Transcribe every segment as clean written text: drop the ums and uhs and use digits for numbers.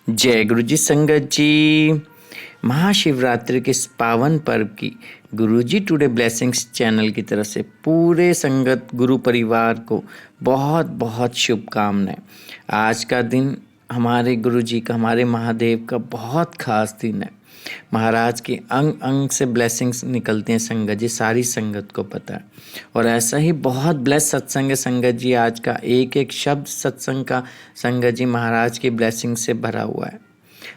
जय गुरु जी संगत जी। महाशिवरात्रि के इस पावन पर्व की गुरु जी टुडे ब्लेसिंग्स चैनल की तरफ से पूरे संगत गुरु परिवार को बहुत बहुत शुभकामनाएं। आज का दिन हमारे गुरु जी का, हमारे महादेव का बहुत खास दिन है। महाराज के अंग अंग से ब्लेसिंग्स निकलते हैं संगत जी, सारी संगत को पता है। और ऐसा ही बहुत ब्लेस सत्संग है संगत जी। आज का एक एक शब्द सत्संग का संगत जी महाराज की ब्लेसिंग से भरा हुआ है।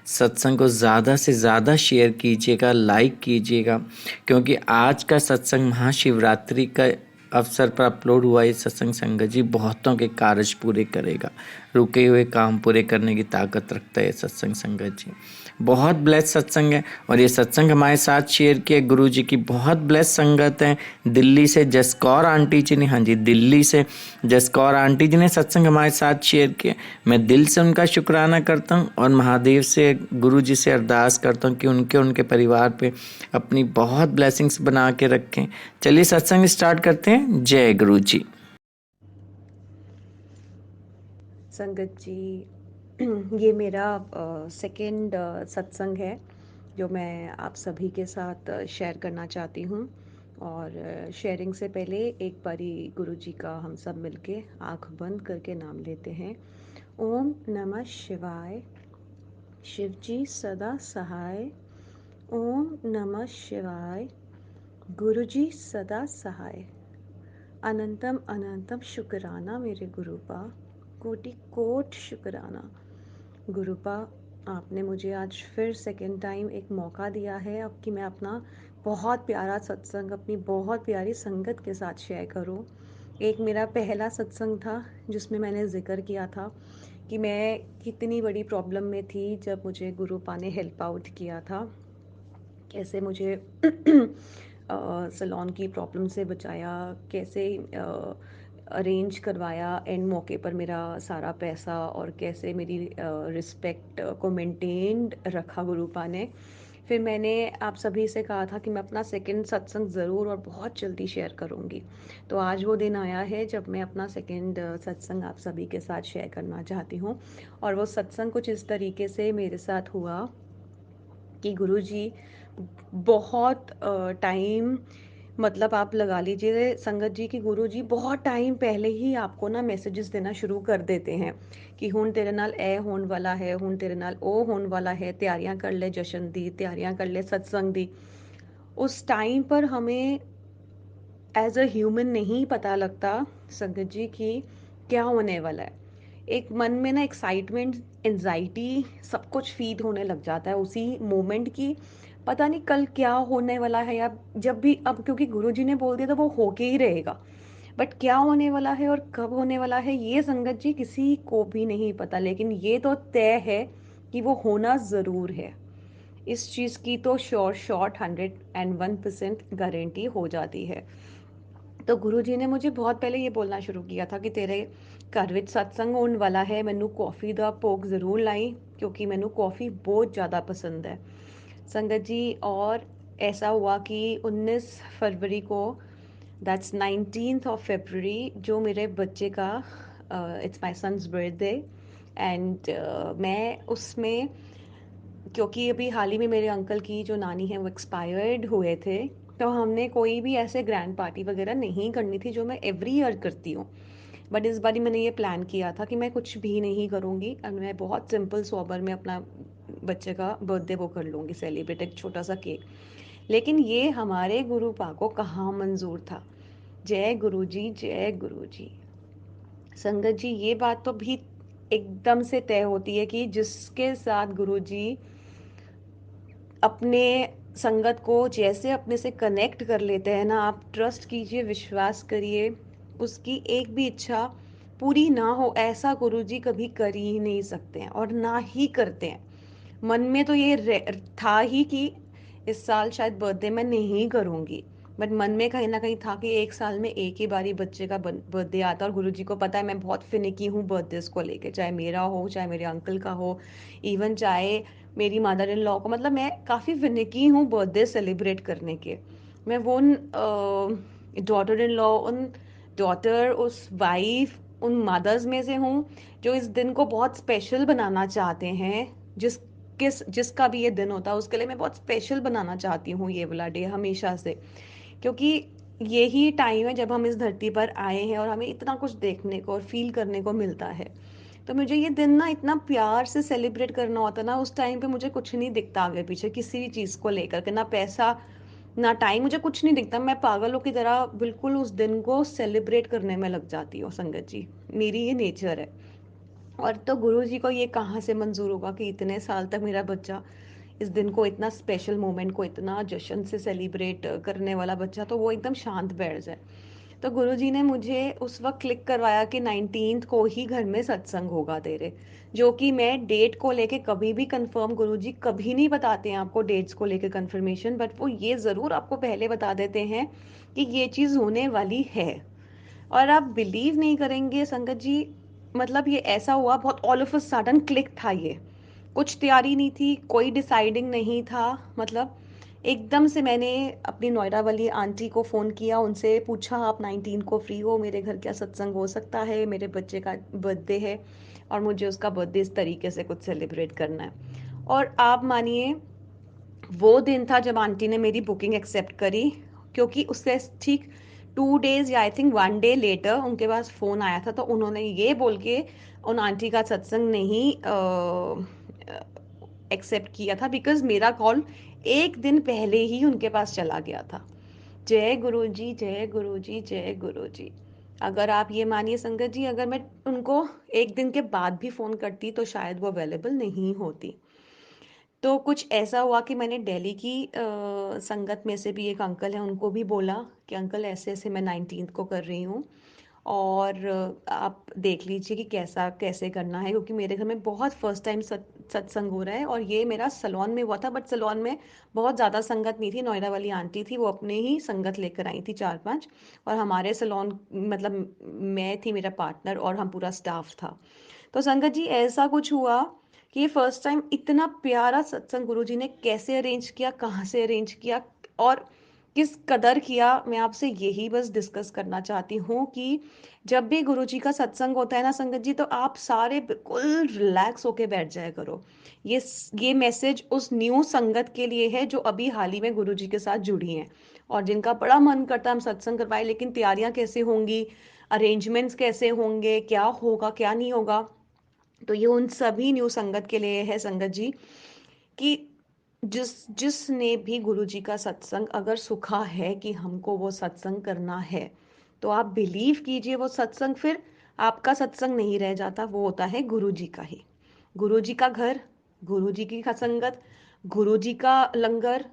सत्संग को ज़्यादा से ज़्यादा शेयर कीजिएगा, लाइक कीजिएगा, क्योंकि आज का सत्संग महाशिवरात्रि का अवसर पर अपलोड हुआ ये सत्संग संगत जी बहुतों के कार्य पूरे करेगा। रुके हुए काम पूरे करने की ताकत रखता है ये सत्संग संगत जी। बहुत ब्लेस सत्संग है और ये सत्संग हमारे साथ शेयर किए गुरु जी की बहुत ब्लेस संगत है। दिल्ली से जसकौर आंटी जी ने, हाँ जी, दिल्ली से जसकौर आंटी जी ने सत्संग हमारे साथ शेयर किया। मैं दिल से उनका शुक्राना करता हूँ और महादेव से, गुरु जी से अरदास करता हूँ कि उनके परिवार पे अपनी बहुत ब्लेसिंग्स बना के रखें। चलिए सत्संग स्टार्ट करते हैं। जय गुरु जी। संगत जी, ये मेरा सेकंड सत्संग है जो मैं आप सभी के साथ शेयर करना चाहती हूँ। और शेयरिंग से पहले एक बारी गुरु जी का हम सब मिलके आँख बंद करके नाम लेते हैं। ओम नमः शिवाय। शिव जी सदा सहाय। ओम नमः शिवाय। गुरु जी सदा सहाय। अनंतम अनंतम शुक्राना मेरे गुरुपा, कोटि कोट शुक्राना। गुरुपा, आपने मुझे आज फिर सेकंड टाइम एक मौका दिया है अब कि मैं अपना बहुत प्यारा सत्संग अपनी बहुत प्यारी संगत के साथ शेयर करूं। एक मेरा पहला सत्संग था जिसमें मैंने जिक्र किया था कि मैं कितनी बड़ी प्रॉब्लम में थी जब मुझे गुरुपा ने हेल्प आउट किया था, कैसे मुझे सलोन की प्रॉब्लम से बचाया, कैसे अरेंज करवाया एंड मौके पर मेरा सारा पैसा, और कैसे मेरी रिस्पेक्ट को मेंटेन्ड रखा गुरुपा ने। फिर मैंने आप सभी से कहा था कि मैं अपना सेकंड सत्संग ज़रूर और बहुत जल्दी शेयर करूँगी। तो आज वो दिन आया है जब मैं अपना सेकंड सत्संग आप सभी के साथ शेयर करना चाहती हूँ। और वो सत्संग कुछ इस तरीके से मेरे साथ हुआ कि गुरुजी बहुत टाइम, मतलब आप लगा लीजिए संगत जी की गुरुजी बहुत टाइम पहले ही आपको ना मैसेजेस देना शुरू कर देते हैं कि हुण तेरे नाल ए होने वाला है, हुण तेरे नाल ओ होने वाला है, तैयारियां कर ले जशन दी, तैयारियां कर ले सत्संग दी। उस टाइम पर हमें एज अ ह्यूमन नहीं पता लगता संगत जी की क्या होने वाला है। एक मन में ना एक्साइटमेंट, एंजाइटी सब कुछ फीड होने लग जाता है उसी मोमेंट की। पता नहीं कल क्या होने वाला है, या जब भी, अब क्योंकि गुरुजी ने बोल दिया तो वो होके ही रहेगा। बट क्या होने वाला है और कब होने वाला है ये संगत जी किसी को भी नहीं पता, लेकिन ये तो तय है कि वो होना ज़रूर है। इस चीज़ की तो श्योर शॉर्ट 101% गारंटी हो जाती है। तो गुरुजी ने मुझे बहुत पहले ये बोलना शुरू किया था कि तेरे घर विच सत्संग होने वाला है, मैनू कॉफ़ी का भोग ज़रूर लाई, क्योंकि मैनू कॉफ़ी बहुत ज़्यादा पसंद है संगत जी। और ऐसा हुआ कि 19 फरवरी को, दैट्स 19th ऑफ फरवरी, जो मेरे बच्चे का it's my son's birthday. And मैं उसमें, क्योंकि अभी हाल ही में मेरे अंकल की जो नानी है वो एक्सपायर्ड हुए थे, तो हमने कोई भी ऐसे ग्रैंड पार्टी वगैरह नहीं करनी थी जो मैं एवरी ईयर करती हूँ। बट इस बारी मैंने ये प्लान किया था कि मैं कुछ भी नहीं करूँगी और मैं बहुत सिंपल सोबर में अपना बच्चे का बर्थडे वो कर लूँगी सेलिब्रेट, एक छोटा सा केक। लेकिन ये हमारे गुरु पा को कहाँ मंजूर था। जय गुरु जी, जय गुरु जी। संगत जी, ये बात तो भी एकदम से तय होती है कि जिसके साथ गुरु जी अपने संगत को जैसे अपने से कनेक्ट कर लेते हैं ना, आप ट्रस्ट कीजिए, विश्वास करिए, उसकी एक भी इच्छा पूरी ना हो ऐसा गुरुजी कभी कर ही नहीं सकते हैं और ना ही करते हैं। मन में तो ये था ही कि इस साल शायद बर्थडे मैं नहीं करूँगी, बट मन में कहीं ना कहीं था कि एक साल में एक ही बारी बच्चे का बर्थडे आता है। और गुरुजी को पता है मैं बहुत फिनिकी हूँ बर्थडेज को लेके, चाहे मेरा हो चाहे मेरे अंकल का हो, इवन चाहे मेरी मदर इन लॉ को, मतलब मैं काफ़ी फिनिकी हूँ बर्थडे सेलिब्रेट करने के। मैं वो डॉटर इन लॉ, उन डॉटर, उस वाइफ, उन मदर्स में से हूँ जो इस दिन को बहुत स्पेशल बनाना चाहते हैं जिसका भी ये दिन होता है उसके लिए मैं बहुत स्पेशल बनाना चाहती हूँ ये वाला डे हमेशा से, क्योंकि यही टाइम है जब हम इस धरती पर आए हैं और हमें इतना कुछ देखने को और फील करने को मिलता है। तो मुझे ये दिन ना इतना प्यार से सेलिब्रेट करना होता ना, उस टाइम पे मुझे कुछ नहीं दिखता आगे पीछे किसी भी चीज़ को लेकर के, ना पैसा ना टाइम, मुझे कुछ नहीं दिखता। मैं पागलों की तरह बिल्कुल उस दिन को सेलिब्रेट करने में लग जाती हूँ संगत जी। मेरी ये नेचर है। और तो गुरु जी को ये कहाँ से मंजूर होगा कि इतने साल तक मेरा बच्चा इस दिन को, इतना स्पेशल मोमेंट को इतना जश्न से सेलिब्रेट करने वाला बच्चा, तो वो एकदम शांत बैठ जाए। तो गुरु जी ने मुझे उस वक्त क्लिक करवाया कि 19th को ही घर में सत्संग होगा तेरे, जो कि मैं डेट को लेके कभी भी कंफर्म, गुरु जी कभी नहीं बताते हैं आपको डेट्स को लेके कंफर्मेशन, बट वो ये ज़रूर आपको पहले बता देते हैं कि ये चीज़ होने वाली है। और आप बिलीव नहीं करेंगे संगत जी, मतलब ये ऐसा हुआ, बहुत all of a sudden click था ये। कुछ तैयारी नहीं थी, कोई डिसाइडिंग नहीं था, मतलब एकदम से मैंने अपनी नोएडा वाली आंटी को फ़ोन किया, उनसे पूछा आप 19 को फ्री हो, मेरे घर क्या सत्संग हो सकता है, मेरे बच्चे का बर्थडे है और मुझे उसका बर्थडे इस तरीके से कुछ सेलिब्रेट करना है। और आप मानिए, वो दिन था जब आंटी ने मेरी बुकिंग एक्सेप्ट करी, क्योंकि उससे ठीक 2 डेज या आई थिंक 1 डे लेटर उनके पास फ़ोन आया था, तो उन्होंने ये बोल के उन आंटी का सत्संग नहीं एक्सेप्ट किया था, बिकॉज मेरा कॉल एक दिन पहले ही उनके पास चला गया था। जय गुरु जी, जय गुरु जी, जय गुरु जी। अगर आप ये मानिए संगत जी, अगर मैं उनको एक दिन के बाद भी फ़ोन करती तो शायद वो अवेलेबल नहीं होती। तो कुछ ऐसा हुआ कि मैंने दिल्ली की संगत में से भी एक अंकल हैं, उनको भी बोला कि अंकल ऐसे ऐसे मैं 19th को कर रही हूँ, और आप देख लीजिए कि कैसा कैसे करना है, क्योंकि मेरे घर में बहुत फर्स्ट टाइम सत्संग हो रहा है, और ये मेरा सलोन में हुआ था, बट सलोन में बहुत ज़्यादा संगत नहीं थी, नोएडा वाली आंटी थी वो अपने ही संगत लेकर आई थी 4-5, और हमारे सलोन मतलब मैं थी, मेरा पार्टनर और हम पूरा स्टाफ था। तो संगत जी ऐसा कुछ हुआ कि ये फर्स्ट टाइम इतना प्यारा सत्संग गुरुजी ने कैसे अरेंज किया, कहाँ से अरेंज किया और किस कदर किया, मैं आपसे यही बस डिस्कस करना चाहती हूँ कि जब भी गुरुजी का सत्संग होता है ना संगत जी, तो आप सारे बिल्कुल रिलैक्स होके बैठ जाया करो। ये मैसेज उस न्यू संगत के लिए है जो अभी हाल ही में गुरुजी के साथ जुड़ी हैं और जिनका बड़ा मन करता है हम सत्संग करवाएं, लेकिन तैयारियां कैसे होंगी, अरेंजमेंट्स कैसे होंगे, क्या होगा क्या नहीं होगा। तो ये उन सभी न्यू संगत के लिए है संगत जी, कि जिसने भी गुरु जी का सत्संग अगर सुखा है कि हमको वो सत्संग करना है, तो आप बिलीव कीजिए वो सत्संग फिर आपका सत्संग नहीं रह जाता, वो होता है गुरु जी का ही। गुरु जी का घर, गुरु जी की संगत, गुरु जी का लंगर,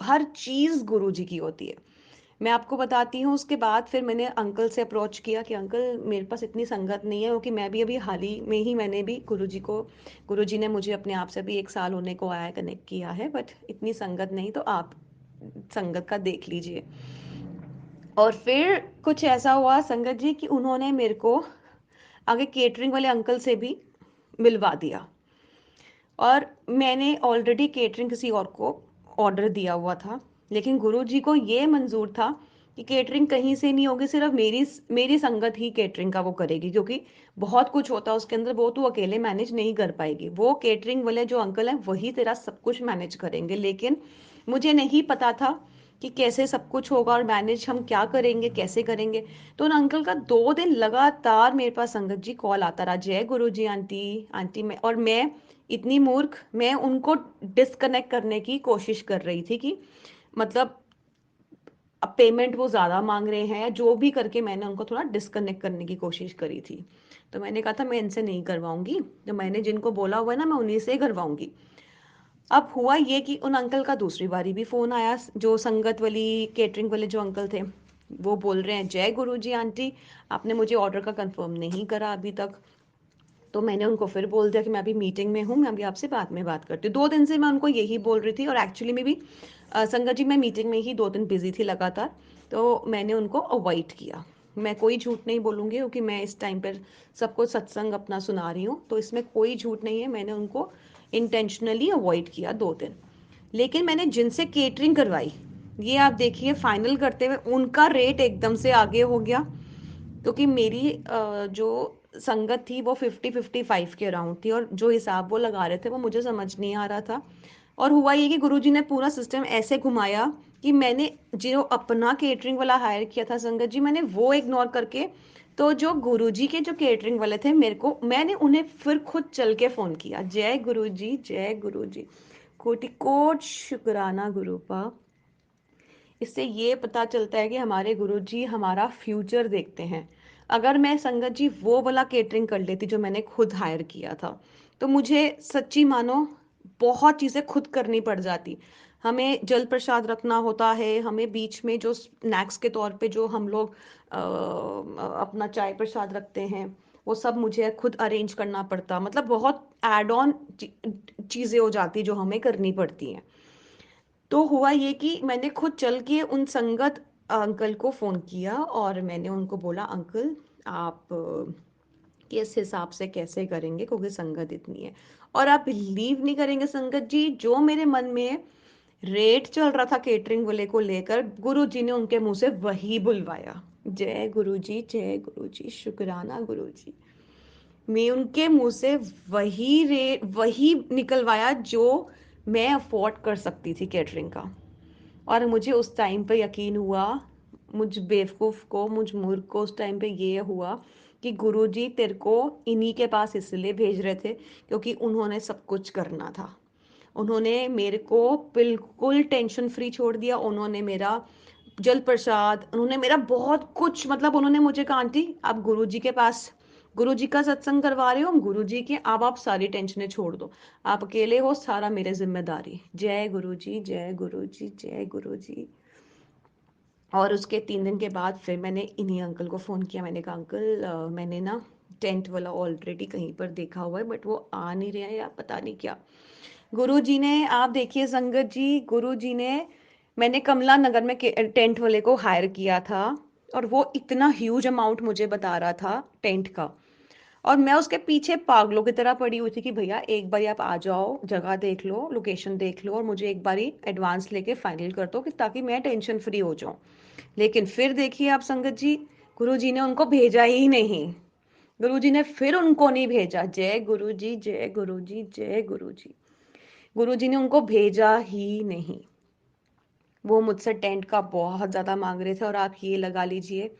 हर चीज गुरु जी की होती है। मैं आपको बताती हूँ, उसके बाद फिर मैंने अंकल से अप्रोच किया कि अंकल मेरे पास इतनी संगत नहीं है, क्योंकि मैं भी अभी हाल ही में ही मैंने भी गुरु जी ने मुझे अपने आप से भी 1 साल होने को आया कनेक्ट किया है, बट इतनी संगत नहीं, तो आप संगत का देख लीजिए। और फिर कुछ ऐसा हुआ संगत जी कि उन्होंने मेरे को आगे केटरिंग वाले अंकल से भी मिलवा दिया, और मैंने ऑलरेडी केटरिंग किसी और को ऑर्डर दिया हुआ था, लेकिन गुरुजी को ये मंजूर था कि केटरिंग कहीं से नहीं होगी, सिर्फ मेरी मेरी संगत ही केटरिंग का वो करेगी, क्योंकि बहुत कुछ होता है उसके अंदर, वो तो अकेले मैनेज नहीं कर पाएगी, वो केटरिंग वाले जो अंकल हैं वही तेरा सब कुछ मैनेज करेंगे। लेकिन मुझे नहीं पता था कि कैसे सब कुछ होगा और मैनेज हम क्या करेंगे कैसे करेंगे। तो उन अंकल का 2 दिन लगातार मेरे पास संगत जी कॉल आता रहा, जय गुरु जी आंटी, आंटी मैं, और मैं इतनी मूर्ख, मैं उनको डिस्कनेक्ट करने की कोशिश कर रही थी कि मतलब अब पेमेंट वो ज़्यादा मांग रहे हैं या जो भी करके मैंने उनको थोड़ा डिस्कनेक्ट करने की कोशिश करी थी। तो मैंने कहा था मैं इनसे नहीं करवाऊंगी, तो मैंने जिनको बोला हुआ है ना मैं उन्हीं से करवाऊंगी। अब हुआ ये कि उन अंकल का दूसरी बारी भी फ़ोन आया, जो संगत वाली केटरिंग वाले जो अंकल थे, वो बोल रहे हैं जय गुरु जी आंटी, आपने मुझे ऑर्डर का कंफर्म नहीं करा अभी तक। तो मैंने उनको फिर बोल दिया कि मैं अभी मीटिंग में हूँ, मैं अभी आपसे बाद में बात करती हूँ। 2 दिन से मैं उनको यही बोल रही थी, और एक्चुअली में भी संगत जी मैं मीटिंग में ही 2 दिन बिजी थी लगातार, तो मैंने उनको अवॉइड किया। मैं कोई झूठ नहीं बोलूँगी, क्योंकि मैं इस टाइम पर सबको सत्संग अपना सुना रही हूँ, तो इसमें कोई झूठ नहीं है, मैंने उनको इंटेंशनली अवॉइड किया 2 दिन। लेकिन मैंने जिनसे केटरिंग करवाई, ये आप देखिए फाइनल करते हुए उनका रेट एकदम से आगे हो गया, क्योंकि मेरी जो संगत थी वो 50-55 के अराउंड थी, और जो हिसाब वो लगा रहे थे वो मुझे समझ नहीं आ रहा था। और हुआ ये कि गुरुजी ने पूरा सिस्टम ऐसे घुमाया कि मैंने जो अपना केटरिंग वाला हायर किया था संगत जी, मैंने वो इग्नोर करके, तो जो गुरुजी के जो केटरिंग वाले थे, मेरे को, मैंने उन्हें फिर खुद चल के फोन किया। जय गुरुजी, जय गुरुजी, कोटि कोट शुक्राना गुरुपा। इससे ये पता चलता है कि हमारे गुरुजी हमारा फ्यूचर देखते हैं। अगर मैं संगत जी वो वाला केटरिंग कर लेती जो मैंने खुद हायर किया था, तो मुझे सच्ची मानो बहुत चीज़ें खुद करनी पड़ जाती। हमें जल प्रसाद रखना होता है, हमें बीच में जो स्नैक्स के तौर पे जो हम लोग अपना चाय प्रसाद रखते हैं, वो सब मुझे खुद अरेंज करना पड़ता। मतलब बहुत एड ऑन चीज़ें हो जाती जो हमें करनी पड़ती हैं। तो हुआ ये कि मैंने खुद चल के उन संगत अंकल को फ़ोन किया और मैंने उनको बोला, अंकल आप किस हिसाब से कैसे करेंगे, क्योंकि संगत इतनी है। और आप बिलीव नहीं करेंगे संगत जी, जो मेरे मन में रेट चल रहा था केटरिंग वाले को लेकर, गुरु जी ने उनके मुंह से वही बुलवाया। जय गुरु जी, जय गुरु जी, शुक्राना गुरु जी। मैं उनके मुंह से वही निकलवाया जो मैं अफोर्ड कर सकती थी केटरिंग का। और मुझे उस टाइम पे यकीन हुआ, मुझ बेवकूफ़ को, मुझ मूर्ख को उस टाइम पे ये हुआ कि गुरुजी तेरे को इन्हीं के पास इसलिए भेज रहे थे क्योंकि उन्होंने सब कुछ करना था। उन्होंने मेरे को बिल्कुल टेंशन फ्री छोड़ दिया। उन्होंने मेरा जल प्रसाद, उन्होंने मेरा बहुत कुछ, मतलब उन्होंने मुझे कहा, आंटी आप गुरुजी के पास, गुरुजी का सत्संग करवा रहे हो, हम गुरुजी के, अब आप सारी टेंशनें छोड़ दो, आप अकेले हो, सारा मेरे जिम्मेदारी। जय गुरुजी, जय गुरुजी, जय गुरुजी। और उसके 3 दिन के बाद फिर मैंने इन्हीं अंकल को फ़ोन किया। मैंने कहा, अंकल मैंने ना टेंट वाला ऑलरेडी कहीं पर देखा हुआ है, बट वो आ नहीं रहा है या पता नहीं क्या। गुरु जी ने, आप देखिए संगत जी, गुरु जी ने, मैंने कमला नगर में टेंट वाले को हायर किया था, और वो इतना ह्यूज अमाउंट मुझे बता रहा था टेंट का, और मैं उसके पीछे पागलों की तरह पड़ी हुई थी कि भैया एक बारी आप आ जाओ, जगह देख लो, लोकेशन देख लो, और मुझे एक बारी एडवांस लेके फाइनल कर दो कि ताकि मैं टेंशन फ्री हो जाऊं। लेकिन फिर देखिए आप संगत जी, गुरु जी ने उनको भेजा ही नहीं। गुरु जी ने फिर उनको नहीं भेजा। जय गुरु जी, जय गुरु जी, जय गुरु जी। गुरु जी ने उनको भेजा ही नहीं। वो मुझसे टेंट का बहुत ज़्यादा मांग रहे थे, और आप ये लगा लीजिए,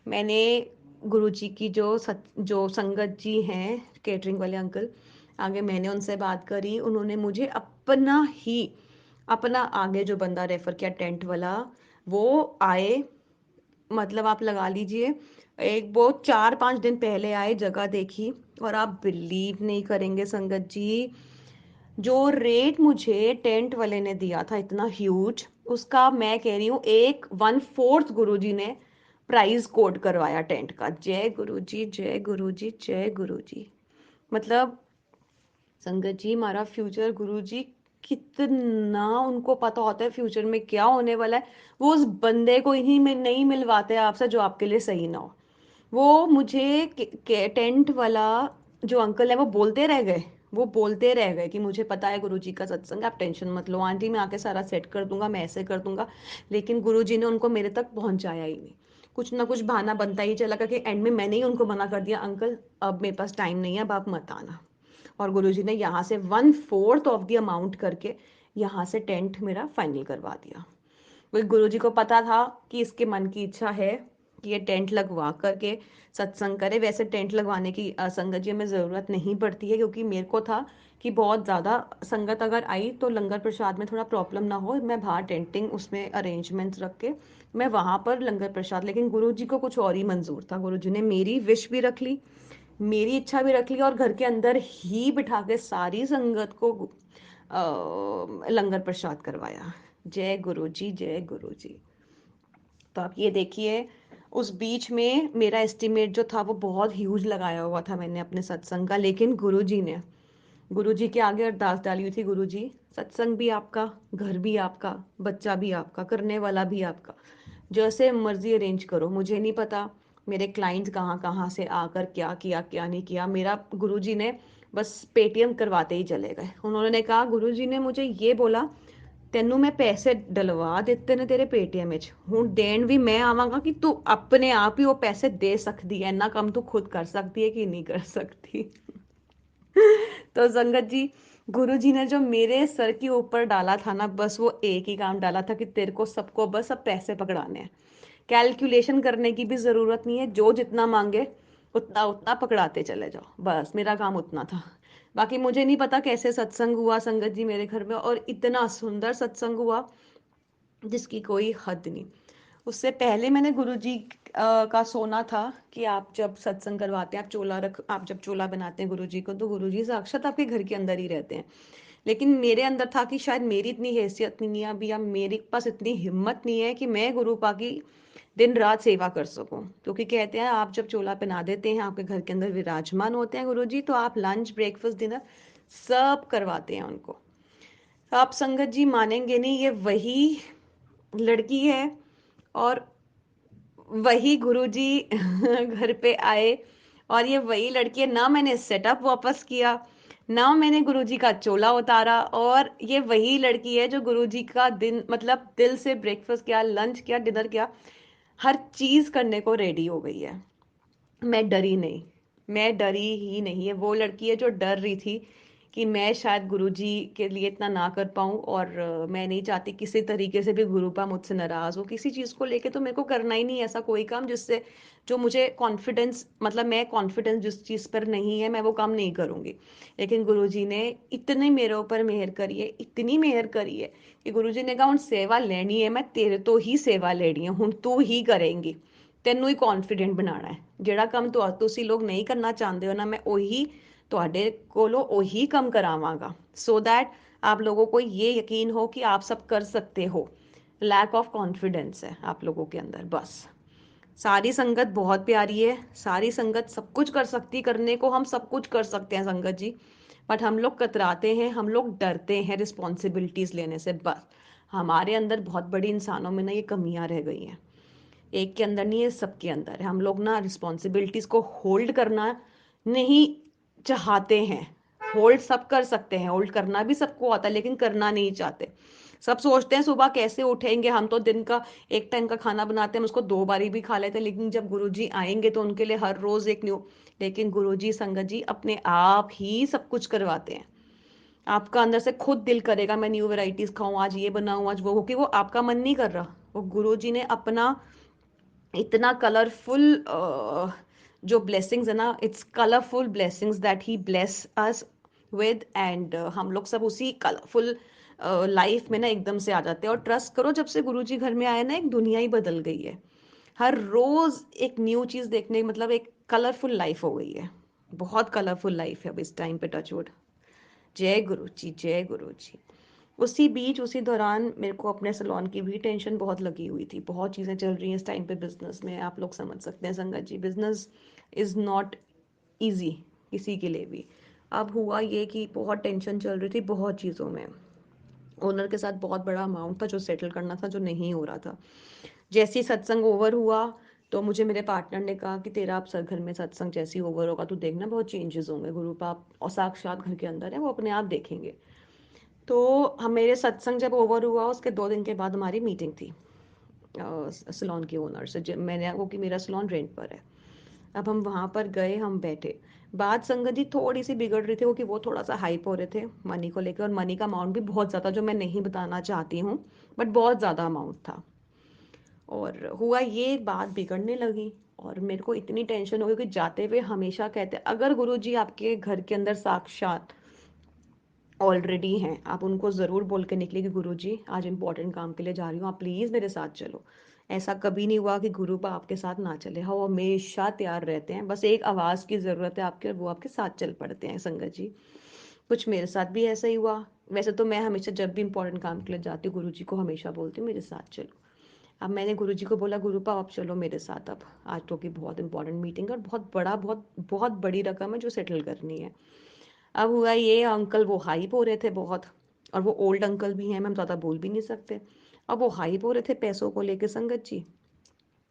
मैंने गुरु जी की जो संगत जी हैं केटरिंग वाले अंकल, आगे मैंने उनसे बात करी, उन्होंने मुझे अपना आगे जो बंदा रेफर किया टेंट वाला, वो आए, मतलब आप लगा लीजिए, एक वो 4-5 दिन पहले आए, जगह देखी, और आप बिलीव नहीं करेंगे संगत जी, जो रेट मुझे टेंट वाले ने दिया था इतना ह्यूज, उसका मैं कह रही हूँ 1/4 गुरुजी ने प्राइस कोट करवाया टेंट का। जय गुरुजी, जय गुरुजी, जय गुरुजी। मतलब संगत जी, हमारा फ्यूचर गुरुजी कितना उनको पता होता है फ्यूचर में क्या होने वाला है। वो उस बंदे को ही में नहीं मिलवाते आपसे जो आपके लिए सही ना हो। वो मुझे टेंट वाला जो अंकल है, वो बोलते रह गए, वो बोलते रह गए कि मुझे पता है गुरुजी का सत्संग, आप टेंशन मत लो आंटी, मैं आके सारा सेट कर दूंगा, मैं ऐसे कर दूंगा। लेकिन गुरुजी ने उनको मेरे तक पहुंचाया ही नहीं। कुछ ना कुछ बहाना बनता ही चला, क्योंकि एंड में मैंने ही उनको मना कर दिया, अंकल अब मेरे पास टाइम नहीं है, अब आप मत आना। और गुरुजी ने यहाँ से 1/4 ऑफ द अमाउंट करके यहाँ से टेंट मेरा फाइनल करवा दिया। क्योंकि गुरुजी को पता था कि इसके मन की इच्छा है कि ये टेंट लगवा करके सत्संग करे। वैसे टेंट लगवाने की संगत जी में ज़रूरत नहीं पड़ती है, क्योंकि मेरे को था कि बहुत ज़्यादा संगत अगर आई तो लंगर प्रसाद में थोड़ा प्रॉब्लम ना हो, मैं बाहर टेंटिंग उसमें अरेंजमेंट्स रख के मैं वहाँ पर लंगर प्रसाद। लेकिन गुरुजी को कुछ और ही मंजूर था। गुरुजी ने मेरी विश भी रख ली, मेरी इच्छा भी रख ली, और घर के अंदर ही बिठा के सारी संगत को लंगर प्रसाद करवाया। जय गुरु जी, जय गुरु जी। तो आप ये देखिए, उस बीच में मेरा एस्टिमेट जो था वो बहुत ह्यूज लगाया हुआ था मैंने अपने सत्संग का, लेकिन गुरुजी ने, गुरुजी के आगे अरदास डाली हुई थी, गुरुजी सत्संग भी आपका, घर भी आपका, बच्चा भी आपका, करने वाला भी आपका, जैसे मर्जी अरेंज करो, मुझे नहीं पता मेरे क्लाइंट्स कहाँ कहाँ से आकर क्या किया क्या नहीं किया। मेरा गुरुजी ने बस पेटीएम करवाते ही चले गए। उन्होंने कहा, गुरुजी ने मुझे ये बोला ਤੈਨੂੰ ਮੈਂ ਪੈਸੇ ਡਲਵਾ ਦਿੱਤੇ ਨੇ ਤੇਰੇ ਪੇਟੀਐਮ ਵਿੱਚ, ਹੁਣ ਦੇਣ ਵੀ ਮੈਂ ਆਵਾਂਗਾ ਕਿ ਤੂੰ ਆਪਣੇ ਆਪ ਹੀ ਉਹ ਪੈਸੇ ਦੇ ਸਕਦੀ ਹੈ, ਇੰਨਾ ਕੰਮ ਤੂੰ ਖੁਦ ਕਰ सकती है कि नहीं कर सकती। तो संगत जी, गुरु जी ने जो मेरे सर के ऊपर डाला था ना, बस वो एक ही काम डाला था कि तेरे को सबको बस अब पैसे पकड़ाने हैं। कैलकुलेशन करने की भी जरूरत नहीं है, जो जितना मांगे उतना उतना पकड़ाते चले जाओ, बस मेरा काम उतना था। बाकी मुझे नहीं पता कैसे सत्संग हुआ संगत जी मेरे घर में, और इतना सुंदर सत्संग हुआ जिसकी कोई हद नहीं। उससे पहले मैंने गुरुजी का सुना था कि आप जब सत्संग करवाते हैं, आप जब चोला बनाते हैं गुरुजी को, तो गुरुजी साक्षात आपके घर के अंदर ही रहते हैं। लेकिन मेरे अंदर था कि शायद मेरी इतनी हैसियत नहीं है अभी, या मेरे पास इतनी हिम्मत नहीं है कि मैं गुरुपा की दिन रात सेवा कर सकूं, क्योंकि कहते हैं आप जब चोला पहना देते हैं, आपके घर के अंदर विराजमान होते हैं गुरुजी, तो आप लंच ब्रेकफास्ट डिनर सब करवाते हैं उनको। आप संगत जी मानेंगे नहीं, ये वही लड़की है, और वही गुरुजी घर पे आए, और ये वही लड़की है। ना मैंने सेटअप वापस किया, ना मैंने गुरुजी का चोला उतारा, और ये वही लड़की है जो गुरुजी का दिन मतलब दिल से ब्रेकफास्ट किया, लंच किया, डिनर किया, हर चीज करने को रेडी हो गई है। मैं डरी नहीं, मैं डरी ही नहीं। है वो लड़की है जो डर रही थी कि मैं शायद गुरुजी के लिए इतना ना कर पाऊं, और मैं नहीं चाहती किसी तरीके से भी गुरुपा मुझसे नाराज हो किसी चीज को लेके। तो मेरे को करना ही नहीं ऐसा कोई काम जिससे जो मुझे कॉन्फिडेंस, मतलब मैं कॉन्फिडेंस जिस चीज पर नहीं है मैं वो काम नहीं करूंगी। लेकिन गुरुजी ने इतनी मेरे ऊपर मेहर करी है, इतनी मेहर करी है कि गुरुजी ने कहा हूं सेवा लेनी है, मैं तेरे तो ही सेवा लेनी है, हूं तू ही करेंगी, ਤੈਨੂੰ ਹੀ ਕੌਨਫੀਡੈਂਟ ਬਣਾਉਣਾ ਹੈ। ਜਿਹੜਾ ਕੰਮ ਤੁਸੀਂ ਲੋਕ ਨਹੀਂ ਕਰਨਾ ਚਾਹੁੰਦੇ ਹੋ ਨਾ, मैं ਉਹੀ ਤੁਹਾਡੇ ਕੋਲੋਂ ਉਹੀ ਕੰਮ करावांगा, सो दैट आप लोगों को ये यकीन हो कि आप सब कर सकते हो। लैक ऑफ कॉन्फिडेंस है आप लोगों के अंदर बस। सारी संगत बहुत प्यारी है, सारी संगत सब कुछ कर सकती, करने को हम सब कुछ कर सकते हैं संगत जी, बट हम लोग कतराते हैं, हम लोग डरते हैं रिस्पॉन्सिबिलिटीज लेने से। बस हमारे अंदर बहुत बड़ी इंसानों में ना ये कमियां रह गई हैं। एक के अंदर नहीं है, सबके अंदर है। हम लोग ना रिस्पॉन्सिबिलिटीज को होल्ड करना नहीं चाहते हैं। होल्ड सब कर सकते हैं, होल्ड करना भी सबको आता है, लेकिन करना नहीं चाहते। सब सोचते हैं सुबह कैसे उठेंगे, हम तो दिन का एक टाइम का खाना बनाते हैं, उसको दो बारी भी खा लेते हैं, लेकिन जब गुरुजी आएंगे तो उनके लिए हर रोज एक न्यू। लेकिन गुरुजी संगत जी अपने आप ही सब कुछ करवाते हैं। आपका अंदर से खुद दिल करेगा मैं न्यू वेराइटीज खाऊं, आज ये बनाऊं, आज वो, क्योंकि वो आपका मन नहीं कर रहा, वो गुरुजी ने अपना इतना कलरफुल जो ब्लेसिंग्स है ना, it's colourful blessings that he bless us with, and हम लोग सब उसी कलरफुल लाइफ में ना एकदम से आ जाते हैं। और ट्रस्ट करो, जब से गुरुजी घर में आए ना, एक दुनिया ही बदल गई है। हर रोज एक न्यू चीज देखने, मतलब एक कलरफुल लाइफ हो गई है। बहुत कलरफुल लाइफ है अब इस टाइम पे, टचवुड। जय गुरु जी, जय गुरु जी। उसी बीच उसी दौरान मेरे को अपने सलोन की भी टेंशन बहुत लगी हुई थी। बहुत चीज़ें चल रही हैं इस टाइम पे बिजनेस में, आप लोग समझ सकते हैं संगत जी, बिजनेस इज़ नॉट इजी किसी के लिए भी। अब हुआ ये कि बहुत टेंशन चल रही थी बहुत चीज़ों में। ओनर के साथ बहुत बड़ा अमाउंट था जो सेटल करना था, जो नहीं हो रहा था। जैसे ही सत्संग ओवर हुआ तो मुझे मेरे पार्टनर ने कहा कि तेरा आप सर घर में सत्संग जैसे ही ओवर होगा तो देखना बहुत चेंजेस होंगे, गुरु पाप और साक्षात घर के अंदर है, वो अपने आप देखेंगे। तो हम मेरे सत्संग जब ओवर हुआ उसके 2 दिन के बाद हमारी मीटिंग थी सलोन के ओनर से। मैंने वो कि मेरा सलोन रेंट पर है। अब हम वहाँ पर गए, हम बैठे। बात संगत जी थोड़ी सी बिगड़ रही थी, वो कि वो थोड़ा सा हाइप हो रहे थे मनी को लेकर, और मनी का अमाउंट भी बहुत ज़्यादा, जो मैं नहीं बताना चाहती हूँ, बट बहुत ज़्यादा अमाउंट था। और हुआ ये, बात बिगड़ने लगी, और मेरे को इतनी टेंशन हो गई कि जाते हुए हमेशा कहते अगर गुरु जी आपके घर के अंदर साक्षात ऑलरेडी हैं, आप उनको ज़रूर बोल के निकले कि गुरुजी आज इंपॉर्टेंट काम के लिए जा रही हूँ, आप प्लीज़ मेरे साथ चलो। ऐसा कभी नहीं हुआ कि गुरु बा आपके साथ ना चले, हाँ वो हमेशा तैयार रहते हैं, बस एक आवाज़ की ज़रूरत है आपके और वो आपके साथ चल पड़ते हैं संगत जी। कुछ मेरे साथ भी ऐसा ही हुआ। वैसे तो मैं हमेशा जब भी इंपॉर्टेंट काम के लिए जाती हूँ गुरु जी को हमेशा बोलती हूँ मेरे साथ चलो। अब मैंने गुरु जी को बोला गुरु पा आप चलो मेरे साथ, अब आज तो की बहुत इंपॉर्टेंट मीटिंग है और बहुत बड़ा, बहुत बहुत बड़ी रकम है जो सेटल करनी है। अब हुआ ये, अंकल वो हाइप हो रहे थे बहुत, और वो ओल्ड अंकल भी हैं, हम ज़्यादा बोल भी नहीं सकते। अब वो हाइप हो रहे थे पैसों को लेके संगत जी।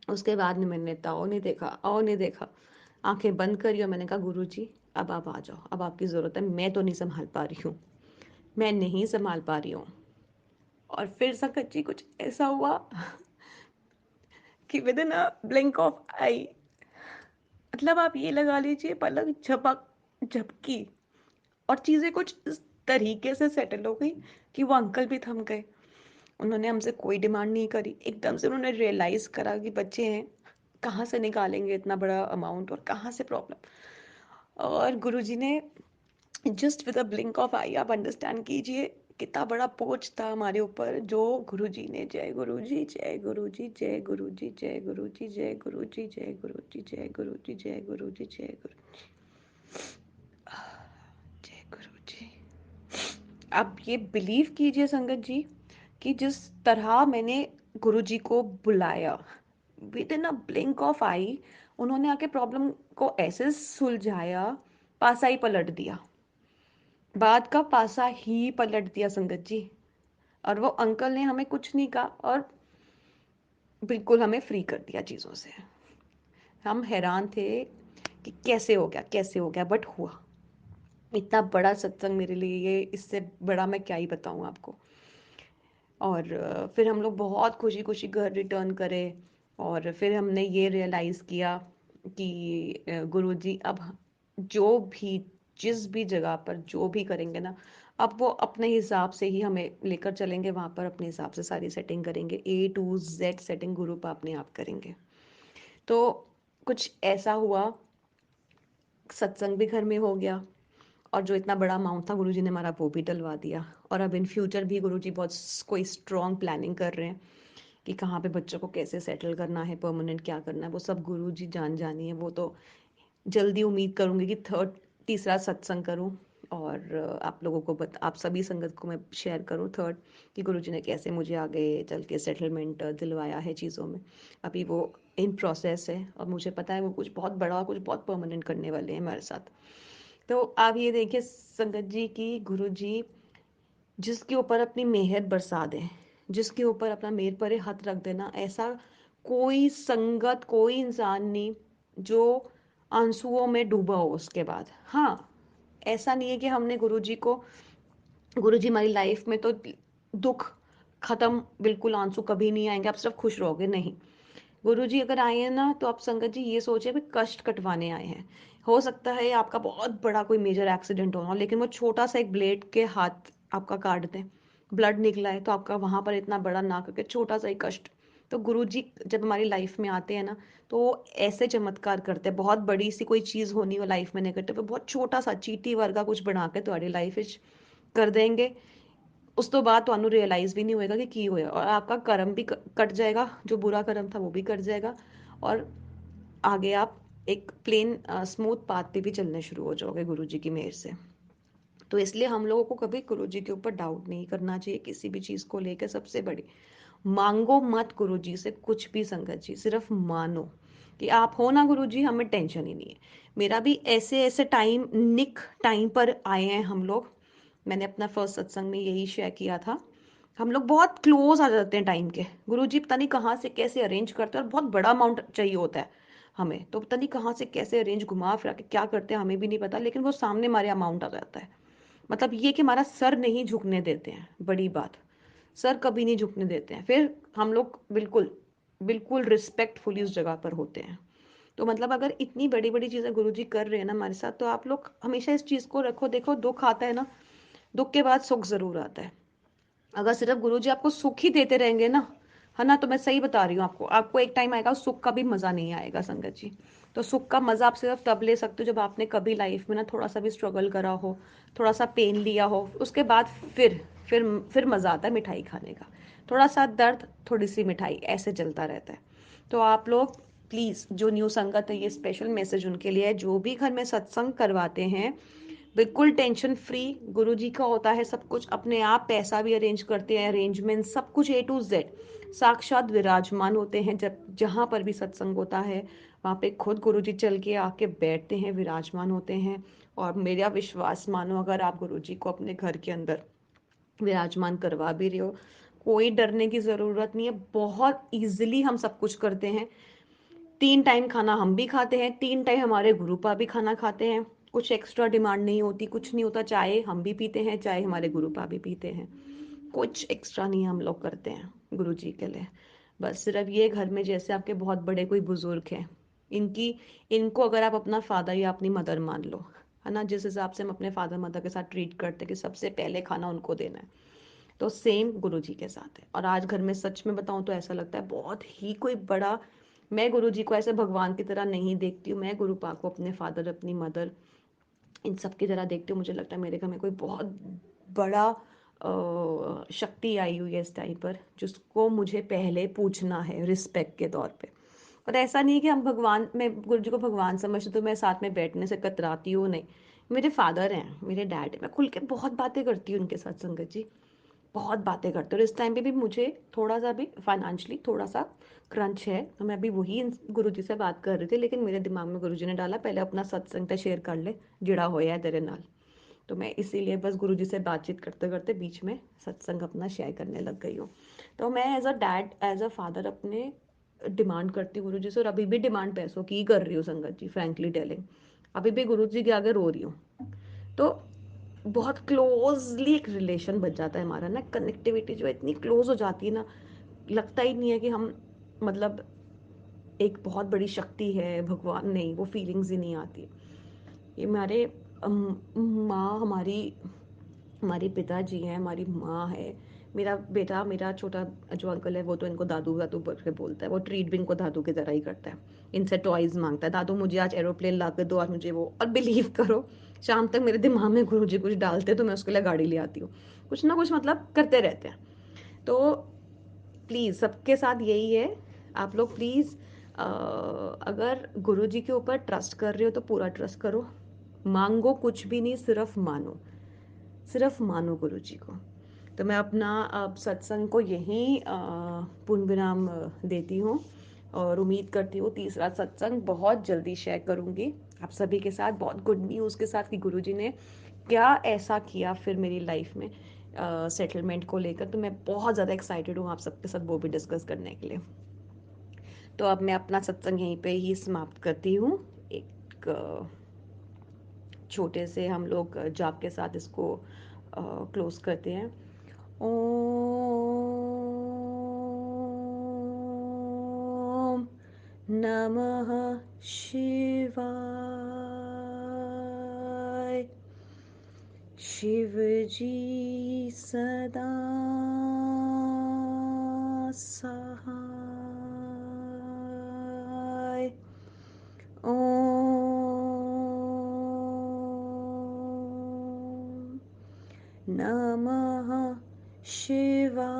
उसके बाद में मैंने ताओ नहीं देखा, आओ नहीं देखा, आंखें बंद करी, और मैंने कहा गुरु जी अब आप आ जाओ, अब आपकी ज़रूरत है, मैं तो नहीं संभाल पा रही हूँ, मैं नहीं संभाल पा रही हूँ। और फिर संकट जी कुछ ऐसा हुआ कि within a blink of eye, मतलब आप ये लगा लीजिए पलक झपक झपकी और चीज़ें कुछ इस तरीके से सेटल हो गई कि वो अंकल भी थम गए। उन्होंने हमसे कोई डिमांड नहीं करी। एकदम से उन्होंने रियलाइज़ करा कि बच्चे हैं, कहाँ से निकालेंगे इतना बड़ा अमाउंट और कहाँ से प्रॉब्लम। और गुरुजी ने just with a blink of eye, आप अंडरस्टैंड कीजिए कितना बड़ा बोझ था हमारे ऊपर, जो गुरुजी ने जय गुरुजी जय गुरुजी जय गुरुजी जय गुरुजी जय गुरुजी जय गुरुजी जय गुरुजी जय गुरुजी जय गुरु जय गुरुजी। आप ये बिलीव कीजिए संगत जी कि जिस तरह मैंने गुरुजी को बुलाया within a blink of eye, उन्होंने आके प्रॉब्लम को ऐसे सुलझाया, पासा ही पलट दिया, बात का पासा ही पलट दिया संगत जी। और वो अंकल ने हमें कुछ नहीं कहा और बिल्कुल हमें फ्री कर दिया चीज़ों से। हम हैरान थे कि कैसे हो गया, बट हुआ। इतना बड़ा सत्संग मेरे लिए, ये इससे बड़ा मैं क्या ही बताऊँ आपको। और फिर हम लोग बहुत खुशी खुशी घर रिटर्न करे। और फिर हमने ये रियलाइज़ किया कि गुरुजी अब जो भी, जिस भी जगह पर जो भी करेंगे ना, अब वो अपने हिसाब से ही हमें लेकर चलेंगे वहाँ पर, अपने हिसाब से सारी सेटिंग करेंगे, A to Z सेटिंग गुरु पर अपने आप करेंगे। तो कुछ ऐसा हुआ, सत्संग भी घर में हो गया और जो इतना बड़ा अमाउंट था गुरुजी ने हमारा वो भी डलवा दिया। और अब इन फ्यूचर भी गुरुजी बहुत कोई स्ट्रॉन्ग प्लानिंग कर रहे हैं कि कहाँ पे बच्चों को कैसे सेटल करना है, परमानेंट क्या करना है, वो सब गुरुजी जानी है। वो तो जल्दी उम्मीद करूँगी कि तीसरा सत्संग करूँ और आप लोगों को आप सभी संगत को मैं शेयर करूँ थर्ड, कि गुरुजी ने कैसे मुझे आगे चल के सेटलमेंट दिलवाया है चीज़ों में। अभी वो इन प्रोसेस है और मुझे पता है वो कुछ बहुत बड़ा, कुछ बहुत परमानेंट करने वाले हैं हमारे साथ। तो आप ये देखिए संगत जी की गुरुजी जिसके ऊपर अपनी मेहर बरसा दें, जिसके ऊपर अपना मेहर भरे हाथ रख देना, ऐसा कोई संगत, कोई इंसान नहीं जो आंसुओं में डूबा हो उसके बाद। हाँ, ऐसा नहीं है कि हमने गुरुजी को, गुरुजी हमारी लाइफ में तो दुख खत्म, बिल्कुल आंसू कभी नहीं आएंगे, आप सिर्फ खुश रहोगे, नहीं। गुरुजी अगर आए हैं ना, तो आप संगत जी ये सोचिए भी कष्ट कटवाने आए हैं। हो सकता है आपका बहुत बड़ा कोई मेजर एक्सीडेंट होना, लेकिन वो छोटा सा एक ब्लेड के हाथ आपका काट दें, ब्लड निकला है तो आपका वहां पर इतना बड़ा ना करके छोटा सा ही कष्ट। तो गुरुजी जब हमारी लाइफ में आते हैं ना, तो वो ऐसे चमत्कार करते हैं, बहुत बड़ी सी कोई चीज होनी वो लाइफ में नहीं करते, वो बहुत छोटा सा चीटी वर्गा कुछ बना के तुम्हारी लाइफ कर देंगे। उस तो बाद ਤੁਹਾਨੂੰ रियलाइज भी नहीं होएगा कि की होया, और आपका कर्म भी कट जाएगा, जो बुरा कर्म था वो भी कट जाएगा। और आगे आप एक प्लेन स्मूथ पाथ पे भी चलने शुरू हो जाओगे गुरुजी की मेहर से। तो इसलिए हम लोगों को कभी गुरुजी के ऊपर डाउट नहीं करना चाहिए किसी भी चीज को लेकर। सबसे बड़ी, मांगो मत गुरुजी से कुछ भी संगत जी, सिर्फ मानो कि आप हो ना गुरुजी, हमें टेंशन ही नहीं है। मेरा भी ऐसे ऐसे टाइम, निक टाइम पर आए हैं हम लोग। मैंने अपना फर्स्ट सत्संग में यही शेयर किया था। हम लोग बहुत क्लोज आ जाते हैं टाइम के, गुरुजी पता नहीं कहाँ से कैसे अरेंज करते हैं, और बहुत बड़ा अमाउंट चाहिए होता है हमें, तो पता नहीं कहाँ से कैसे अरेंज घुमा फिरा के क्या करते हैं हमें भी नहीं पता, लेकिन वो सामने हमारे अमाउंट आ जाता है। मतलब ये कि हमारा सर नहीं झुकने देते हैं, बड़ी बात, सर कभी नहीं झुकने देते हैं। फिर हम लोग बिल्कुल बिल्कुल रिस्पेक्टफुली उस जगह पर होते हैं। तो मतलब अगर इतनी बड़ी बड़ी चीजें गुरुजी कर रहे हैं ना हमारे साथ, तो आप लोग हमेशा इस चीज को रखो। देखो, दुख आता है ना, दुख के बाद सुख जरूर आता है। अगर सिर्फ गुरुजी आपको सुख ही देते रहेंगे ना, है ना, तो मैं सही बता रही हूँ आपको, आपको एक टाइम आएगा सुख का भी मजा नहीं आएगा संगत जी। तो सुख का मजा आप सिर्फ तब ले सकते हो जब आपने कभी लाइफ में ना थोड़ा सा भी स्ट्रगल करा हो, थोड़ा सा पेन लिया हो, उसके बाद फिर मजा आता है मिठाई खाने का। थोड़ा सा दर्द, थोड़ी सी मिठाई, ऐसे चलता रहता है। तो आप लोग प्लीज, जो न्यू संगत है, ये स्पेशल मैसेज उनके लिए है, जो भी घर में सत्संग करवाते हैं, बिल्कुल टेंशन फ्री। गुरुजी का होता है सब कुछ अपने आप, पैसा भी अरेंज करते हैं, अरेंजमेंट सब कुछ A to Z साक्षात विराजमान होते हैं। जब जहाँ पर भी सत्संग होता है वहाँ पे खुद गुरुजी चल के आके बैठते हैं, विराजमान होते हैं। और मेरा विश्वास मानो, अगर आप गुरुजी को अपने घर के अंदर विराजमान करवा भी रहे हो, कोई डरने की जरूरत नहीं है। बहुत इजीली हम सब कुछ करते हैं। 3 टाइम खाना हम भी खाते हैं, 3 टाइम हमारे गुरु पा भी खाना खाते हैं। कुछ एक्स्ट्रा डिमांड नहीं होती, कुछ नहीं होता, चाय हम भी पीते हैं, चाय हमारे गुरु पा भी पीते हैं। कुछ एक्स्ट्रा नहीं हम लोग करते हैं गुरु जी के लिए। बस सिर्फ ये घर में जैसे आपके बहुत बड़े कोई बुजुर्ग हैं, इनकी इनको अगर आप अपना फादर या अपनी मदर मान लो, है ना, जिस हिसाब से हम अपने फादर मदर के साथ ट्रीट करते हैं कि सबसे पहले खाना उनको देना है, तो सेम गुरु जी के साथ है। और आज घर में सच में बताऊं तो ऐसा लगता है बहुत ही कोई बड़ा, मैं गुरु जी को ऐसे भगवान की तरह नहीं देखती हूँ, मैं गुरु पा को अपने फादर अपनी मदर इन सब की तरह देखती हूँ। मुझे लगता है मेरे घर में कोई बहुत बड़ा शक्ति आई हुई है इस टाइम पर, जिसको मुझे पहले पूछना है रिस्पेक्ट के तौर पे। और ऐसा नहीं कि हम भगवान, मैं गुरु जी को भगवान समझती तो मैं साथ में बैठने से कतराती हूँ, नहीं। मेरे फादर हैं, मेरे डैड हैं, मैं खुल के बहुत बातें करती हूँ उनके साथ संगत जी, बहुत बातें करते हो। और इस टाइम पे भी मुझे थोड़ा सा भी फाइनेंशियली थोड़ा सा क्रंच है, तो मैं अभी वही गुरु जी से बात कर रही थी, लेकिन मेरे दिमाग में गुरु जी ने डाला पहले अपना सत्संग तो शेयर कर ले, जिड़ा होया है तेरे नाल। तो मैं इसीलिए बस गुरु जी से बातचीत करते करते बीच में सत्संग अपना शेयर करने लग गई हूँ। तो मैं as a dad as a father अपने डिमांड करती हूँ गुरु जी से, और अभी भी डिमांड पैसों की ही कर रही हूँ संगत जी, फ्रैंकली टेलिंग। अभी भी गुरु जी के आगे रो रही हूँ। तो बहुत क्लोजली एक रिलेशन बच जाता है हमारा ना, कनेक्टिविटी जो है इतनी क्लोज हो जाती है ना, लगता ही नहीं है कि हम, मतलब एक बहुत बड़ी शक्ति है भगवान, नहीं, वो फीलिंग्स ही नहीं आती। ये हमारे माँ हमारी, हमारे पिताजी हैं, हमारी माँ है, मेरा बेटा, मेरा छोटा जो अंकल है वो तो इनको दादू दादू करके बोलता है, वो ट्रीट भी इनको दादू की तरह ही करता है। इनसे टॉयज मांगता है, दादू मुझे आज एरोप्लेन ला के दो, आज मुझे वो। और बिलीव करो, शाम तक मेरे दिमाग में गुरु जी कुछ डालते तो मैं उसके लिए गाड़ी ले आती हूँ। कुछ ना कुछ मतलब करते रहते हैं। तो प्लीज़ सबके साथ यही है, आप लोग प्लीज़ अगर गुरु जी के ऊपर ट्रस्ट कर रहे हो तो पूरा ट्रस्ट करो। मांगो कुछ भी नहीं, सिर्फ मानो, सिर्फ मानो गुरु जी को। तो मैं अपना अब सत्संग को यहीं पूर्ण विराम देती हूँ, और उम्मीद करती हूँ तीसरा सत्संग बहुत जल्दी शेयर करूँगी आप सभी के साथ, बहुत गुड न्यूज़ के साथ कि गुरु जी ने क्या ऐसा किया फिर मेरी लाइफ में सेटलमेंट को लेकर। तो मैं बहुत ज़्यादा एक्साइटेड हूँ आप सबके साथ वो भी डिस्कस करने के लिए। तो अब मैं अपना सत्संग यहीं पे ही समाप्त करती हूँ, एक छोटे से हम लोग जाप के साथ इसको क्लोज करते हैं। ओम नमः शिवाय। शिव जी सदा सहाय। ओम नमः शिवाय।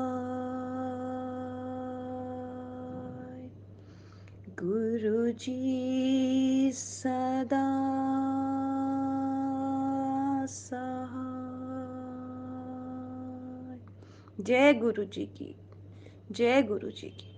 गुरु जी सदा सहाय। जय गुरु जी की, जय गुरु जी की।